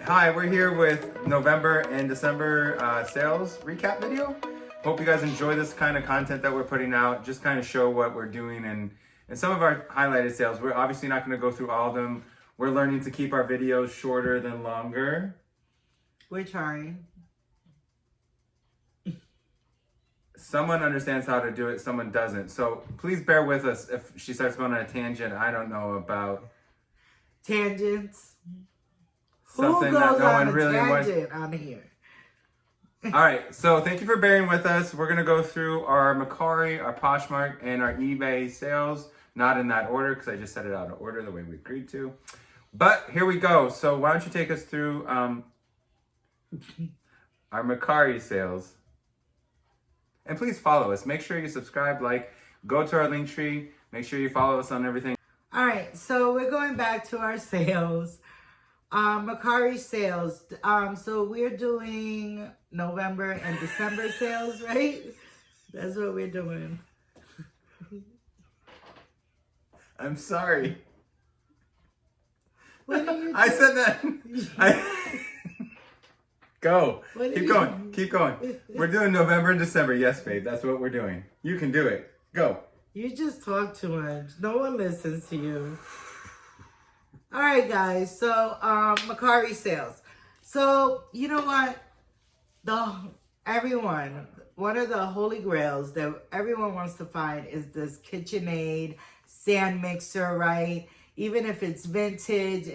Hi, we're here with November and December sales recap video. Hope you guys enjoy this kind of content that we're putting out. Just kind of show what we're doing and some of our highlighted sales. We're obviously not going to go through all of them. We're learning to keep our videos shorter than longer. We're trying. Someone understands how to do it, someone doesn't. So please bear with us if she starts going on a tangent I don't know about. Tangents. Something Who that goes no on one a really wants. tangent on here? All right, so thank you for bearing with us. We're gonna go through our Mercari, our Poshmark, and our eBay sales. Not in that order, because I just set it out of order the way we agreed to. But here we go. So why don't you take us through our Mercari sales. And please follow us. Make sure you subscribe, like, go to our link tree. Make sure you follow us on everything. All right, so we're going back to our sales. Mercari sales. So we're doing November and December sales, right? That's what we're doing. I'm sorry. What are you I said that. Go. Keep going. Keep going. We're doing November and December. Yes, babe. That's what we're doing. You can do it. Go. You just talk too much. No one listens to you. All right, guys. So, Mercari sales. So, you know what? One of the holy grails that everyone wants to find is this KitchenAid sand mixer, right? Even if it's vintage,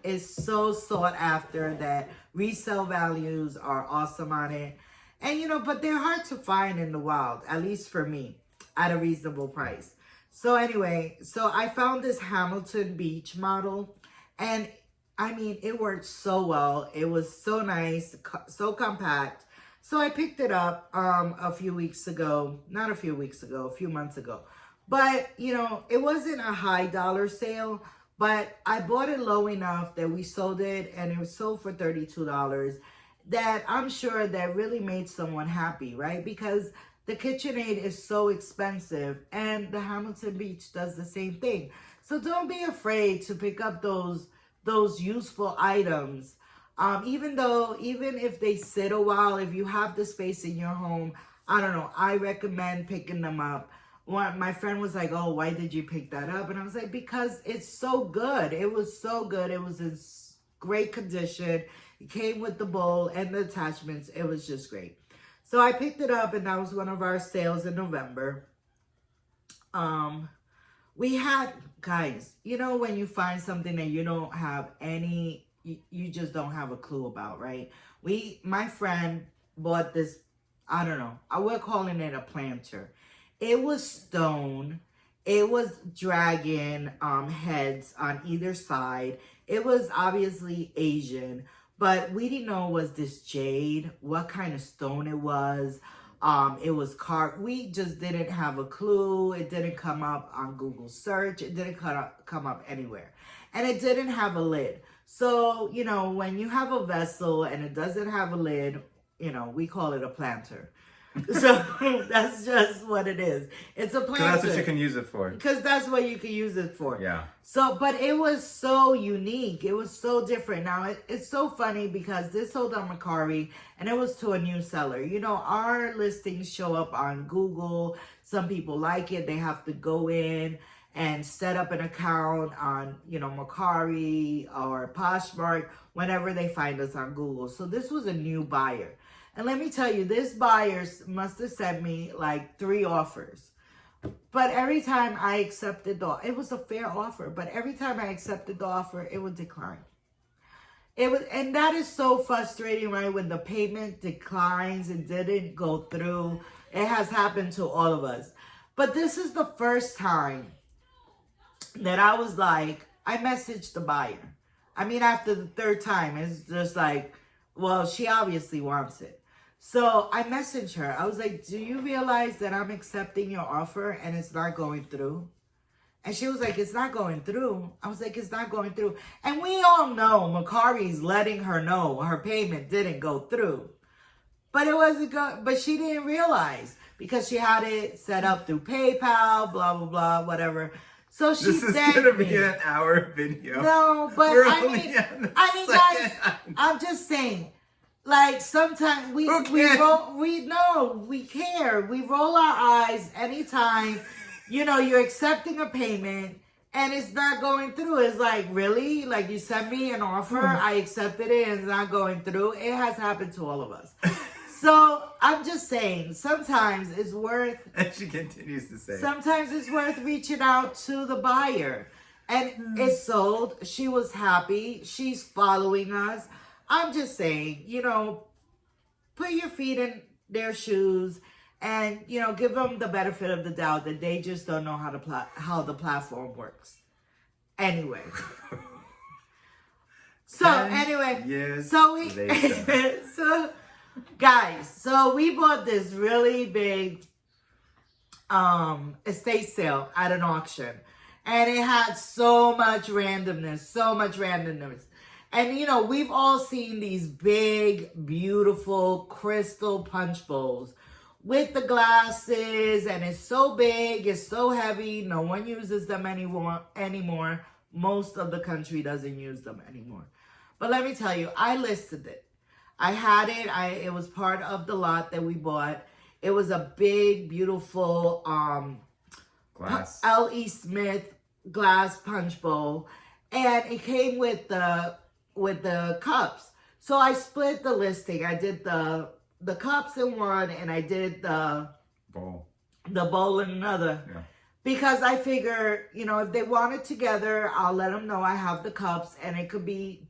it's so sought after that resale values are awesome on it. And, but they're hard to find in the wild, at least for me, at a reasonable price. So anyway, I found this Hamilton Beach model, and it worked so well. It was so nice, so compact. So I picked it up a few months ago. But, it wasn't a high dollar sale, but I bought it low enough that we sold it, and it was sold for $32 that I'm sure that really made someone happy, right? Because the KitchenAid is so expensive, and the Hamilton Beach does the same thing. So don't be afraid to pick up those useful items. Even if they sit a while, if you have the space in your home, I don't know, I recommend picking them up. My friend was like, "Oh, why did you pick that up?" And I was like, because it's so good. It was so good. It was in great condition. It came with the bowl and the attachments. It was just great. So I picked it up, and that was one of our sales in November. We had, guys, when you find something that you don't have you just don't have a clue about, right? My friend bought this, I don't know, we're calling it a planter. It was stone. It was dragon heads on either side. It was obviously Asian, but we didn't know it was this jade, what kind of stone it was. It was carved. We just didn't have a clue. It didn't come up on Google search. It didn't come up anywhere. And it didn't have a lid. So, when you have a vessel and it doesn't have a lid, we call it a planter. So that's just what it is. It's a planter. That's what you can use it for. Because that's what you can use it for. Yeah. So, but it was so unique. It was so different. Now, it's so funny because this sold on Mercari, and it was to a new seller. Our listings show up on Google. Some people like it. They have to go in and set up an account on, Mercari or Poshmark whenever they find us on Google. So this was a new buyer. And let me tell you, this buyer must have sent me like 3 offers. But every time I accepted it was a fair offer, but every time I accepted the offer, it would decline. And that is so frustrating, right? When the payment declines and didn't go through. It has happened to all of us. But this is the first time that I was like, I messaged the buyer. After the 3rd time, it's just like, well, she obviously wants it. So I messaged her. I was like, do you realize that I'm accepting your offer and it's not going through? And she was like, it's not going through. I was like, it's not going through. And we all know Mercari's letting her know her payment didn't go through. But it wasn't but she didn't realize because she had it set up through PayPal, blah, blah, blah, whatever. So she This is thanked gonna me. be an hour video. No, but We're I only mean, on the guys, second. I'm just saying. Like sometimes we Who we cares? roll we care. We roll our eyes anytime, you're accepting a payment and it's not going through. It's like, really? Like you sent me an offer, I accepted it and it's not going through. It has happened to all of us. So I'm just saying, sometimes it's worth And she continues to say. sometimes it's worth reaching out to the buyer. And it sold. She was happy. She's following us. I'm just saying, put your feet in their shoes and, give them the benefit of the doubt that they just don't know how the platform works. Anyway. So, 10 years so we, later. guys, we bought this really big estate sale at an auction. And it had so much randomness. And we've all seen these big, beautiful crystal punch bowls with the glasses, and it's so big, it's so heavy, no one uses them anymore. Most of the country doesn't use them anymore. But let me tell you, I listed it. I had it. It was part of the lot that we bought. It was a big, beautiful Glass. L.E. Smith glass punch bowl, and it came with the cups. So I split the listing. I did the cups in one, and I did the Bowl. in another. Yeah. Because I figure, if they want it together, I'll let them know I have the cups, and it could be,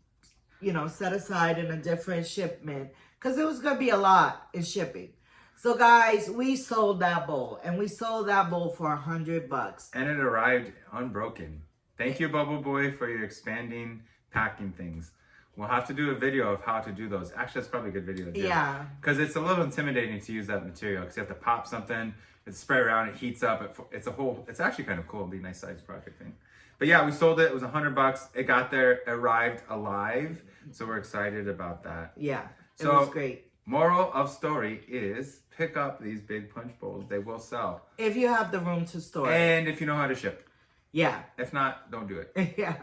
set aside in a different shipment, because it was going to be a lot in shipping. So guys, we sold that bowl, and we sold that bowl for $100. And it arrived unbroken. Thank you, Bubble Boy, for your expanding packing things. We'll have to do a video of how to do those. Actually, that's probably a good video to do. Yeah. Because it's a little intimidating to use that material, because you have to pop something, it's spray around, it heats up. It's actually kind of cool. It'll be a nice size project thing. But yeah, we sold it. It was $100. It got there, arrived alive. So we're excited about that. Yeah, it So, was great. Moral of story is pick up these big punch bowls. They will sell. If you have the room to store it. And if you know how to ship. Yeah. If not, don't do it. Yeah.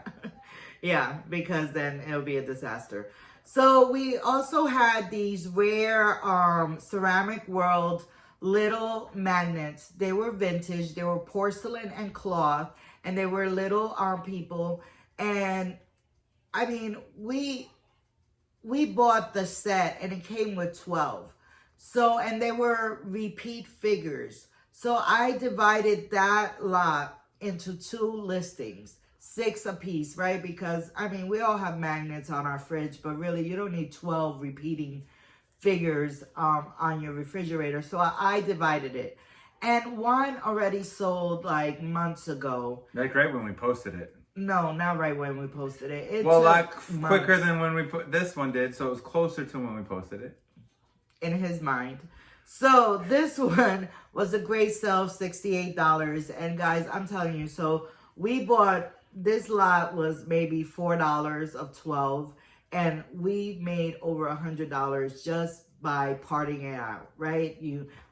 Yeah, because then it'll be a disaster. So we also had these rare Ceramic World little magnets. They were vintage. They were porcelain and cloth. And they were little people. And I mean, we bought the set and it came with 12. So, and they were repeat figures. So I divided that lot into 2 listings, 6 apiece, right? Because, I mean, we all have magnets on our fridge, but really you don't need 12 repeating figures on your refrigerator. So I divided it. And one already sold like months ago. Like right when we posted it. No, not right when we posted it. It Well, a took lot months quicker than when we put this one did, so it was closer to when we posted it. in his mind. So this one was a great sale of $68. And guys, I'm telling you, so we bought, this lot was maybe $4 of 12. And we made over $100 just by parting it out, right?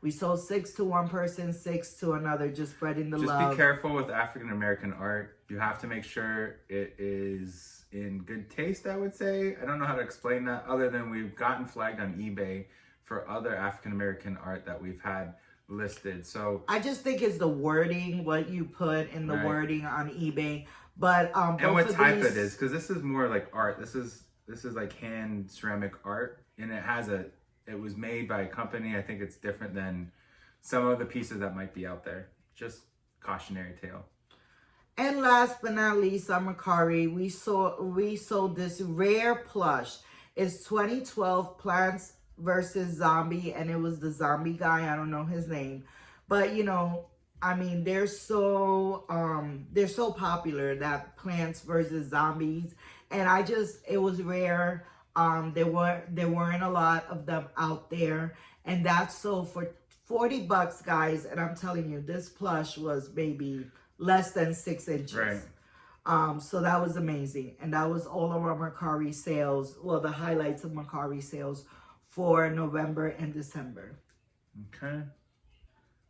We sold 6 to one person, 6 to another, just spreading the love. Just be careful with African American art. You have to make sure it is in good taste, I would say. I don't know how to explain that other than we've gotten flagged on eBay for other African American art that we've had listed. So I just think it's the wording, what you put in the Right. wording on eBay. But and what type these, it is, because this is more like art. This is like hand ceramic art, and it was made by a company. I think it's different than some of the pieces that might be out there. Just cautionary tale. And last but not least, on Mercari, we sold this rare plush. It's 2012 Plants vs. Zombie, and it was the zombie guy. I don't know his name, but I mean, they're so popular, that Plants vs. Zombies, and it was rare. There weren't a lot of them out there, and that's sold for $40, guys. And I'm telling you, this plush was maybe less than 6 inches. Right. So that was amazing, and that was all of our Mercari sales. Well, the highlights of Mercari sales for November and December. Okay.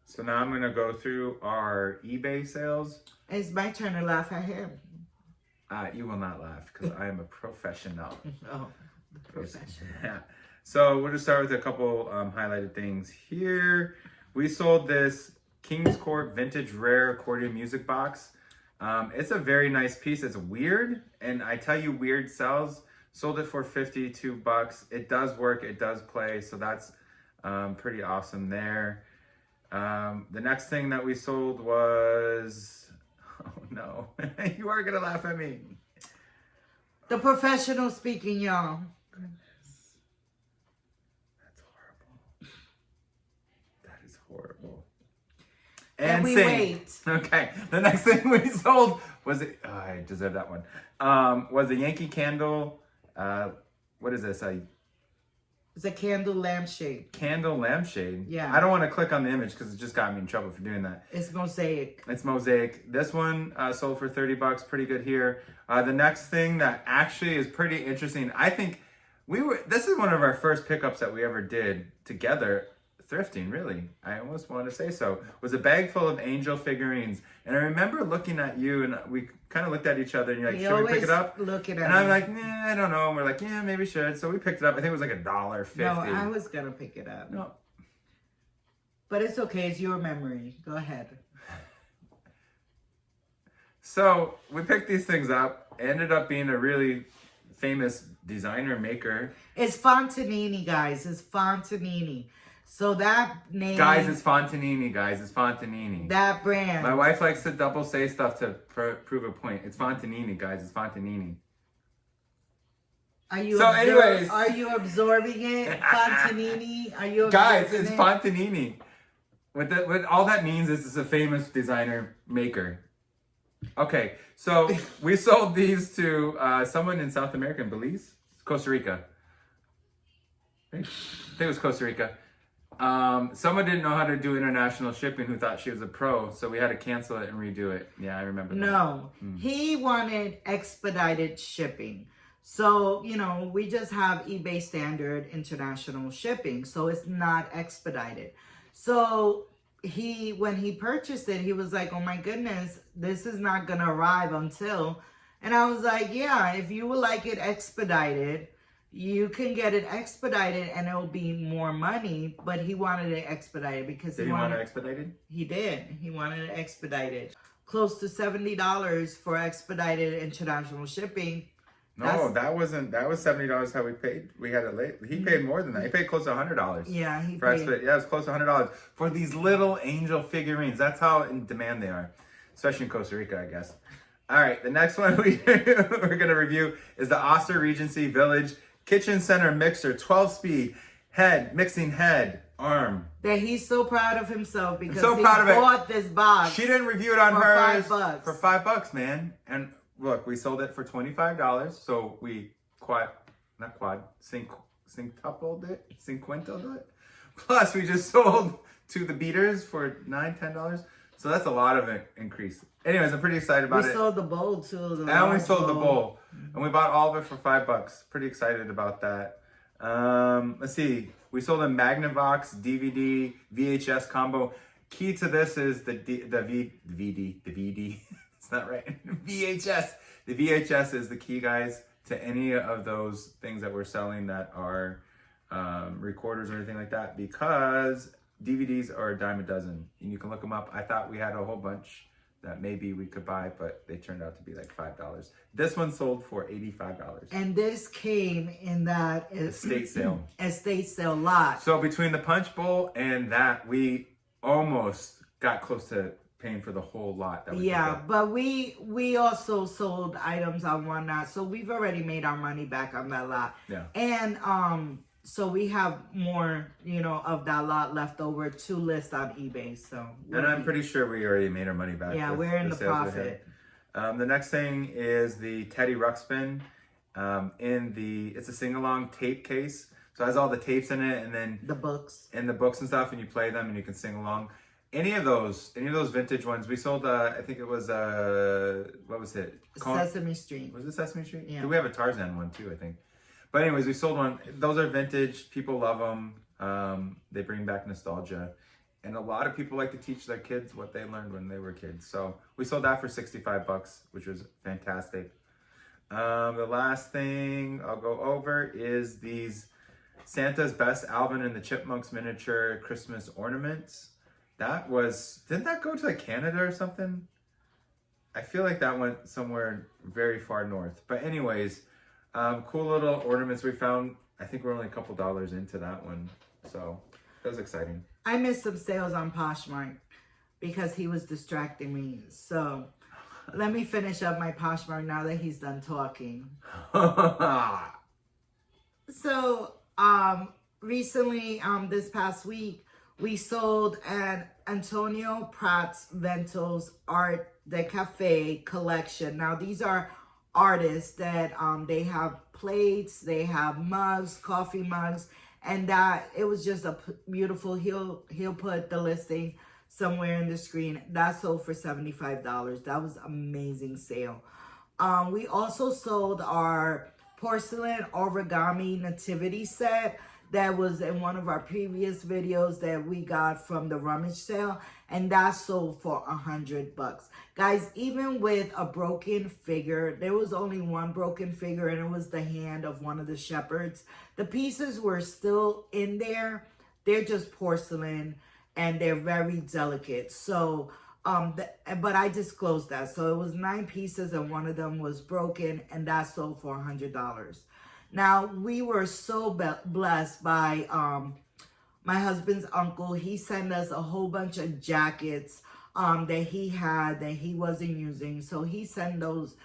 So now I'm gonna go through our eBay sales. It's my turn to laugh at him. You will not laugh because I am a professional. Oh, professional. Yeah. So we'll just start with a couple highlighted things here. We sold this King's Court Vintage Rare Accordion Music Box. It's a very nice piece. It's weird, and I tell you, weird sells. Sold it for $52. It does work. It does play. So that's pretty awesome there. The next thing that we sold was, oh no, you are gonna laugh at me. The professional speaking, y'all. That's horrible. That is horrible. And we sing. wait. Okay, the next thing we sold was it. Oh, I deserve that one. Was a Yankee Candle. What is this? It's a candle lampshade. Candle lampshade. Yeah. I don't want to click on the image because it just got me in trouble for doing that. It's mosaic. It's mosaic. This one sold for $30. Pretty good here. The next thing that actually is pretty interesting. I think this is one of our first pickups that we ever did together. Thrifting, really. I almost want to say so. Was a bag full of angel figurines. And I remember looking at you and we kind of looked at each other and you're like, should we pick it up? Looking at And I'm me. like, nah, I don't know. And we're like, yeah, maybe we should. So we picked it up. I think it was like $1.50. No, I was going to pick it up. No. But it's okay. It's your memory. Go ahead. So we picked these things up. Ended up being a really famous designer maker. It's Fontanini, guys. It's Fontanini. So that name... Guys, it's Fontanini, guys. It's Fontanini. That brand. My wife likes to double say stuff to prove a point. It's Fontanini, guys. It's Fontanini. Are you So anyways. Are you absorbing it? Fontanini? Are you Guys, absorbing it's it? Fontanini. What all that means is it's a famous designer maker. Okay, so we sold these to someone in South America, in Belize? Costa Rica. I think it was Costa Rica. Someone didn't know how to do international shipping who thought she was a pro, so we had to cancel it and redo it. Yeah, I remember that. No, he wanted expedited shipping. So, we just have eBay standard international shipping, so it's not expedited. So when he purchased it, he was like, oh my goodness, this is not gonna arrive until, and I was like, yeah, if you would like it expedited, you can get it expedited and it'll be more money, but he wanted it expedited because Did he want it expedited? He did. He wanted it expedited. Close to $70 for expedited international shipping. No, that was $70 how we paid. We had it late. He paid more than that. He paid close to $100. Yeah, he for paid. Yeah, it was close to $100 for these little angel figurines. That's how in demand they are, especially in Costa Rica, I guess. All right, the next one we're gonna review is the Oster Regency Village Kitchen Center Mixer 12-speed mixing head arm. That he's so proud of himself because so he proud of it. bought this box. She didn't review it on for hers $5. for $5, man. And look, we sold it for $25, so we quintupled it. Plus, we just sold to the beaters for $9-10. So that's a lot of an increase. Anyways, I'm pretty excited about it. We sold the bowl too. And we sold the bowl. And we bought all of it for $5. Pretty excited about that. Let's see. We sold a Magnavox DVD VHS combo. Key to this is the VD. It's not right. VHS. The VHS is the key, guys, to any of those things that we're selling that are recorders or anything like that, because DVDs are a dime a dozen, and you can look them up. I thought we had a whole bunch that maybe we could buy, but they turned out to be like $5. This one sold for $85. And this came in that Estate sale lot. So between the punch bowl and that, we almost got close to paying for the whole lot. That we picked up. But we also sold items on one lot, so we've already made our money back on that lot. Yeah. And so we have more, of that lot left over to list on eBay. So And I'm pretty sure we already made our money back. Yeah, with we're in the sales we profit. had. The next thing is the Teddy Ruxpin. It's a sing-along tape case. So it has all the tapes in it, and then the books and stuff, and you play them and you can sing along. Any of those vintage ones, we sold. I think it was what was it? Sesame Street. Was it Sesame Street? Yeah. We have a Tarzan one too, I think. But anyways, we sold one. Those are vintage. People love them. They bring back nostalgia. And a lot of people like to teach their kids what they learned when they were kids. So we sold that for $65, which was fantastic. The last thing I'll go over is these Santa's Best Alvin and the Chipmunks miniature Christmas ornaments. Didn't that go to like Canada or something? I feel like that went somewhere very far north. But anyways, cool little ornaments we found. I think we're only a couple dollars into that one. So that was exciting. I missed some sales on Poshmark because he was distracting me. So let me finish up my Poshmark now that he's done talking. So recently, this past week, we sold an Antonio Prats Ventos Art de Cafe collection. Now these are artists that they have plates, they have mugs, coffee mugs, and that it was just a beautiful. He'll put the listing somewhere in the screen. That sold for $75. That was amazing sale. We also sold our porcelain origami nativity set that was in one of our previous videos that we got from the rummage sale, and that sold for $100. Guys, even with a broken figure, there was only one broken figure, and it was the hand of one of the shepherds. The pieces were still in there. They're just porcelain and they're very delicate. So but I disclosed that. So it was 9 pieces and one of them was broken, and that sold for $100. Now, we were so blessed by my husband's uncle. He sent us a whole bunch of jackets that he had that he wasn't using. So he sent those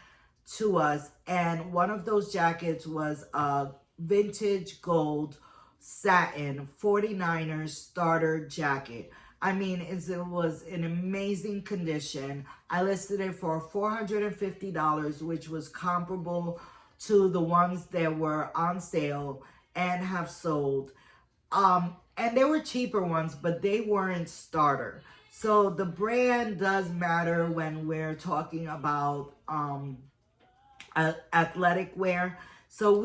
to us. And one of those jackets was a vintage gold satin 49ers starter jacket. I mean, it was in amazing condition. I listed it for $450, which was comparable to the ones that were on sale and have sold. And there were cheaper ones, but they weren't starter. So the brand does matter when we're talking about athletic wear. So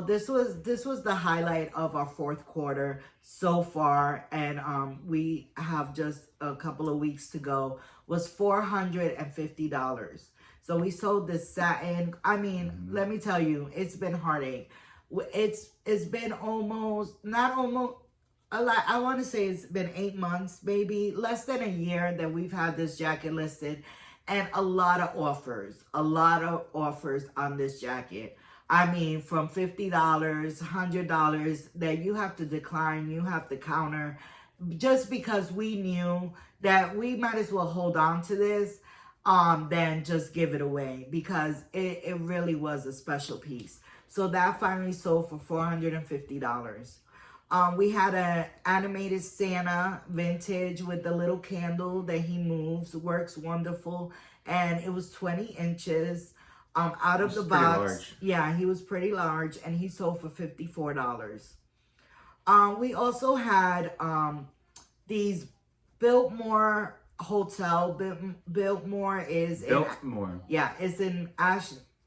this was the highlight of our fourth quarter so far, and we have just a couple of weeks to go. Was $450. So we sold this satin. I mean, let me tell you, it's been heartache. It's been I want to say it's been 8 months, maybe less than a year that we've had this jacket listed, and a lot of offers on this jacket. I mean, from $50, $100 that you have to decline, you have to counter, just because we knew that we might as well hold on to this than just give it away, because it really was a special piece. So that finally sold for $450. We had an animated Santa vintage with the little candle that he moves, works wonderful, and it was 20 inches. Out of the box. Large. Yeah, he was pretty large, and he sold for $54. We also had these Biltmore Hotel. Biltmore is Biltmore. It's in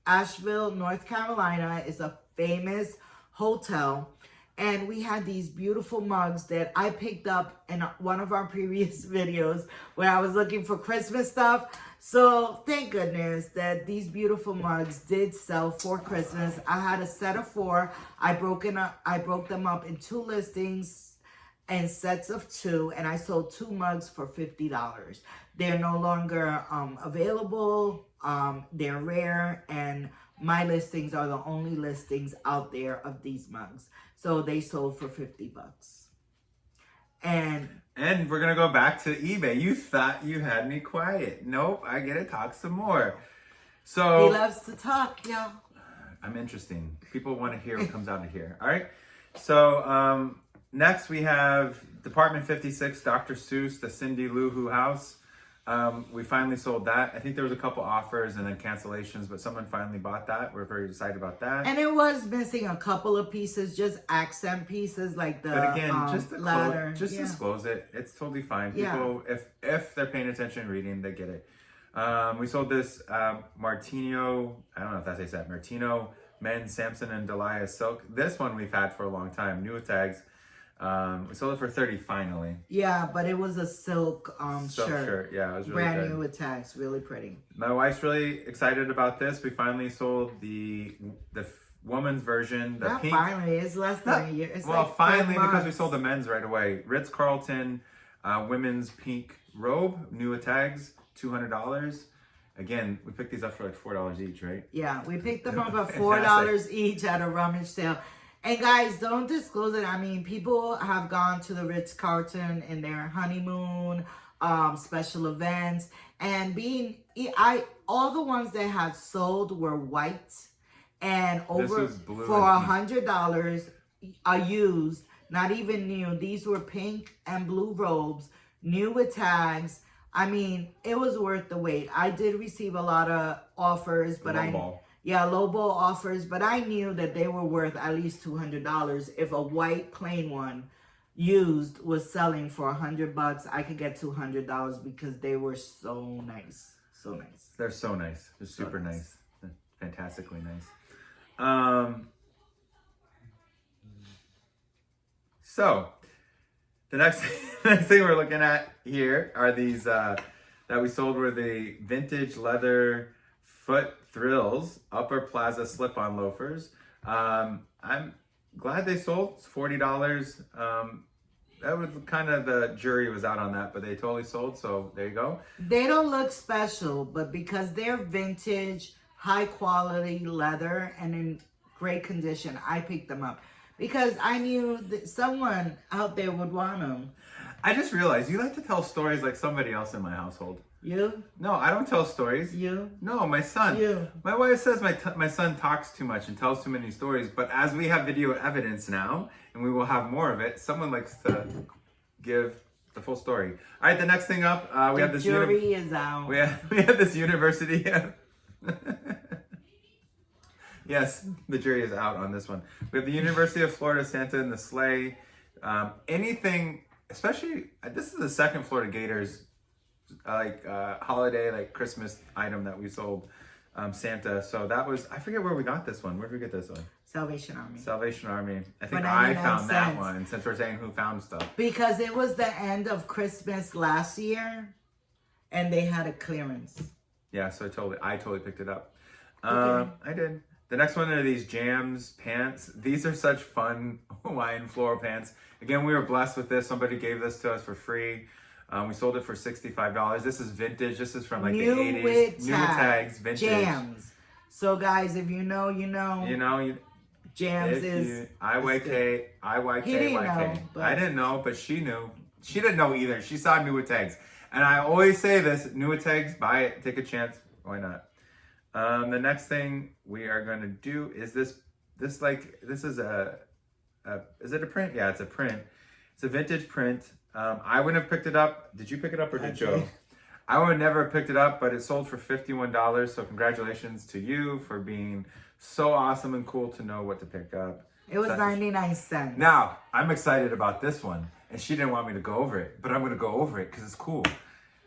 Asheville, North Carolina. It's a famous hotel. And we had these beautiful mugs that I picked up in one of our previous videos where I was looking for Christmas stuff. So thank goodness that these beautiful mugs did sell for Christmas. I had a set of 4. I broke them up in 2 listings and sets of 2, and I sold 2 mugs for $50. They're no longer available. They're rare, and my listings are the only listings out there of these mugs. So they sold for $50. And we're going to go back to eBay. You thought you had me quiet. Nope, I get to talk some more. So he loves to talk, y'all. I'm interesting. People want to hear what comes out of here. All right. So next we have Department 56, Dr. Seuss, the Cindy Lou Who house. We finally sold that. I think there was a couple offers and then cancellations, but someone finally bought that. We're very excited about that. And it was missing a couple of pieces, just accent pieces like the But again, just ladder. Disclose it. It's totally fine. Yeah. People, if they're paying attention and reading, they get it. We sold this Martino, I don't know if that's how you say it, Martino Men Samson and Delilah silk. This one we've had for a long time, new tags. We sold it for $30 finally. Yeah, but it was a silk Silk shirt. Yeah, it was really brand good. new with tags, really pretty. My wife's really excited about this. We finally sold the woman's version, the Not pink. finally, it's less than a year. It's Well, like 5 finally, because we months. sold the men's right away. Ritz-Carlton women's pink robe, new with tags, $200. Again, we picked these up for like $4 each, right? Yeah, we picked them up at Fantastic. $4 each at a rummage sale. And guys, don't disclose it. I mean, people have gone to the Ritz-Carlton in their honeymoon, special events, and all the ones that had sold were white and over was blue for and $100 are used, not even new. These were pink and blue robes, new with tags. I mean, it was worth the wait. I did receive a lot of offers, but lowball offers, but I knew that they were worth at least $200. If a white plain one used was selling for $100, I could get $200 because they were so nice. So nice. They're so nice. They're super nice. They're fantastically nice. So the next thing we're looking at here are these that we sold were the vintage leather foot thrills upper plaza slip-on loafers. I'm glad they sold. It's $40. That was kind of, the jury was out on that, but they totally sold. So there you go. They don't look special, but because they're vintage, high quality leather and in great condition, I picked them up because I knew that someone out there would want them. I just realized you like to tell stories like somebody else in my household. You? No, I don't tell stories. You? No, my son. You. My wife says my son talks too much and tells too many stories, but as we have video evidence now, and we will have more of it, someone likes to give the full story. All right, the next thing up, we have this... The jury is out. We have this university... Yes, the jury is out on this one. We have the University of Florida Santa and the sleigh. Anything, especially, this is the second Florida Gators holiday, like Christmas item that we sold, Santa. So that was, I forget where we got this one. Where did we get this one? Salvation Army. Salvation Army. I think For I 99 found that cents. one, since we're saying who found stuff. Because it was the end of Christmas last year, and they had a clearance. Yeah, so I totally picked it up. Okay. I did. The next one are these Jams pants. These are such fun Hawaiian floral pants. Again, we were blessed with this. Somebody gave this to us for free. We sold it for $65. This is vintage. This is from like New the 80s. with New with tags, vintage. Jams. So guys, if you know, you know. You know, Jams is... IYK, He didn't know, YK. but- I didn't know, but she knew. She didn't know either. She saw New with tags. And I always say this, New with tags, buy it, take a chance. Why not? The next thing we are going to do is this is it a print? Yeah, it's a print. It's a vintage print. I wouldn't have picked it up. Did you pick it up or did Joe? I would never have picked it up, but it sold for $51. So congratulations to you for being so awesome and cool to know what to pick up. It was 99 cents. Now, I'm excited about this one. And she didn't want me to go over it, but I'm going to go over it because it's cool.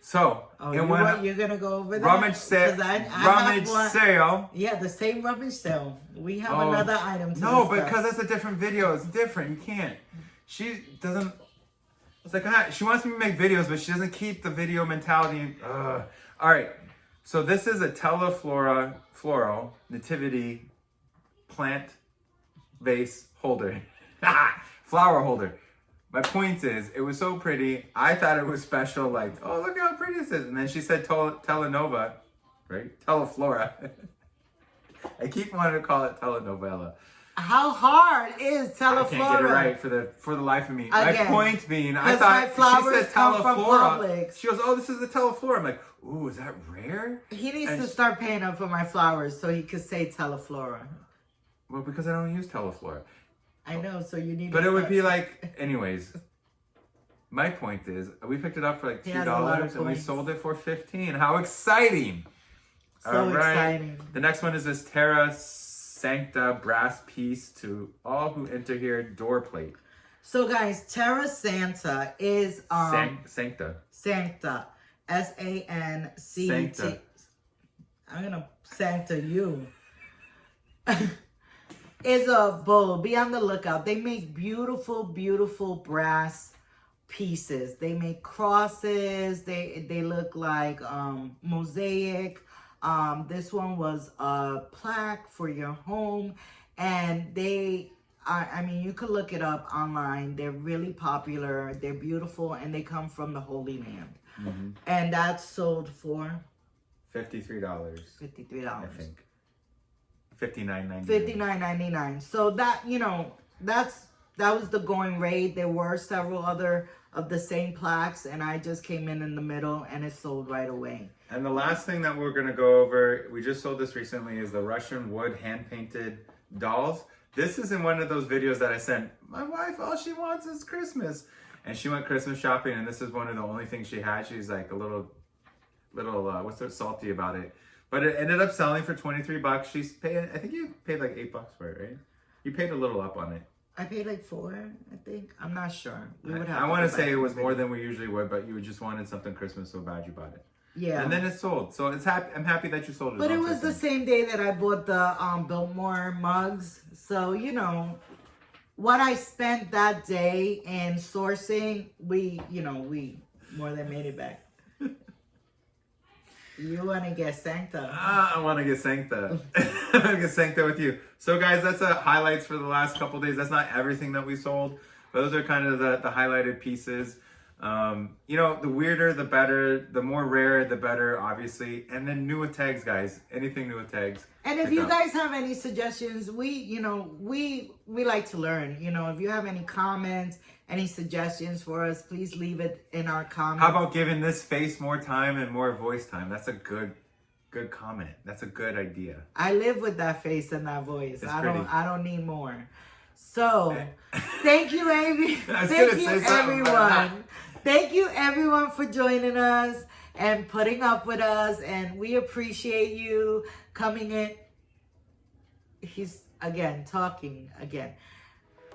So, you're going to go over that? Rummage sale. Rummage sale. Yeah, the same rummage sale. We have another item to No, discuss. because it's a different video. It's different. You can't. She doesn't... It's like, she wants me to make videos, but she doesn't keep the video mentality. All right. So this is a Teleflora floral nativity plant vase holder. Flower holder. My point is, it was so pretty. I thought it was special, like, oh, look how pretty this is. And then she said Telenova, right? Teleflora. I keep wanting to call it telenovela. How hard is Teleflora? I can't get it right for the life of me. Again, my point being, I my thought flowers she said come from Teleflora. Publix. She goes, oh, this is the Teleflora. I'm like, ooh, is that rare? He needs to start paying up for my flowers so he could say Teleflora. Well, because I don't use Teleflora. I know, so you need But to it would start- be like, anyways. My point is, we picked it up for like He has a lot of $2 and we points. sold it for $15. How exciting! So exciting. The next one is this Terra Sancta brass piece to all who enter here door plate. So guys, Terra Santa is Sancta. Sancta. S-A-N-C-T. Sancta. I'm gonna Santa you. is a bowl. Be on the lookout. They make beautiful, beautiful brass pieces. They make crosses. They look like mosaic. This one was a plaque for your home, and they are, I mean, you could look it up online. They're really popular. They're beautiful, and they come from the Holy Land. Mm-hmm. And that's sold for $53. $53. I think. $59.99. $59.99. So that, you know, that was the going rate. There were several other of the same plaques, and I just came in the middle, and it sold right away. And the last thing that we're gonna go over, we just sold this recently, is the Russian wood hand-painted dolls. This is in one of those videos that I sent. My wife, all she wants is Christmas. And she went Christmas shopping, and this is one of the only things she had. She's like a little, what's so salty about it. But it ended up selling for $23. She's paid, I think you paid like $8 for it, right? You paid a little up on it. I paid like $4, I think. I'm not sure. We would have I to want go to say back it and was more video. than we usually would, but you just wanted something Christmas so bad you bought it. Yeah. And then it sold. So it's I'm happy that you sold it. But it all was the second. same day that I bought the Biltmore mugs. So, you know, what I spent that day in sourcing, we more than made it back. You want to get Sancta. I want to get Sancta. I want to get Sancta with you. So guys, that's the highlights for the last couple days. That's not everything that we sold, but those are kind of the highlighted pieces. You know, the weirder, the better. The more rare, the better, obviously. And then new with tags, guys. Anything new with tags. And if pick you up. guys have any suggestions, we like to learn. You know, if you have any comments, any suggestions for us, please leave it in our comments. How about giving this face more time and more voice time? That's a good comment. That's a good idea. I live with that face and that voice. It's I pretty. don't need more. So, thank you, Amy. I was Thank gonna you, say something, but everyone. Thank you, everyone, for joining us and putting up with us. And we appreciate you coming in. He's again talking again.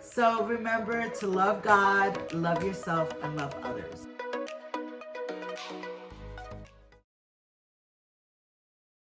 So remember to love God, love yourself, and love others.